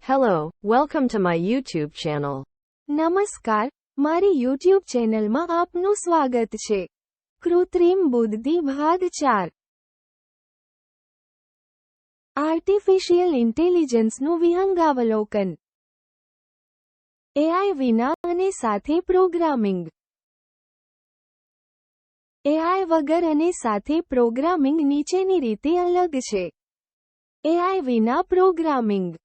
Hello, welcome to my YouTube channel. નમસ્કાર, મારી YouTube ચેનલમાં આપનું સ્વાગત છે. કૃત્રિમ બુદ્ધિ ભાગ 4. આર્ટિફિશિયલ ઇન્ટેલિજન્સનું વિહંગાવલોકન. AI વિના અને સાથે પ્રોગ્રામિંગ. AI વગર અને સાથે પ્રોગ્રામિંગ નીચેની રીતે અલગ છે. AI વિના પ્રોગ્રામિંગ.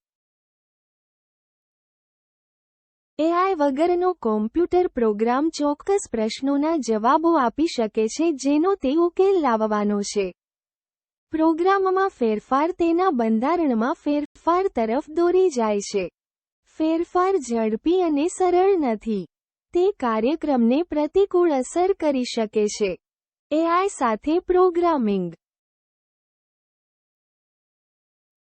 AI વગરનો કોમ્પ્યુટર પ્રોગ્રામ ચોક્કસ પ્રશ્નોના જવાબો આપી શકે છે જેનો તે ઉકેલ લાવવાનો છે. પ્રોગ્રામમાં ફેરફાર તેના બંધારણમાં ફેરફાર તરફ દોરી જાય છે. ફેરફાર ઝડપી અને સરળ નથી. તે કાર્યક્રમને પ્રતિકૂળ અસર કરી શકે છે. AI સાથે પ્રોગ્રામિંગ.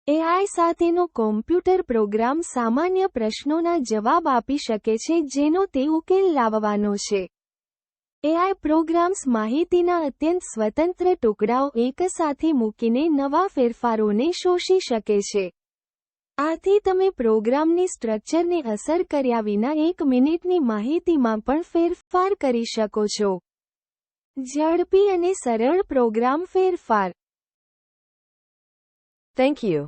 AI સાથેનો કોમ્પ્યુટર પ્રોગ્રામ સામાન્ય પ્રશ્નોના જવાબ આપી શકે છે જેનો તે ઉકેલ લાવવાનો છે. AI પ્રોગ્રામ્સ માહિતીના અત્યંત સ્વતંત્ર ટુકડાઓ એકસાથે મૂકીને નવા ફેરફારોને શોષી શકે છે. આથી તમે પ્રોગ્રામની સ્ટ્રક્ચરને અસર કર્યા વિના 1 મિનિટની માહિતીમાં પણ ફેરફાર કરી શકો છો. ઝડપી અને સરળ પ્રોગ્રામ ફેરફાર. Thank you.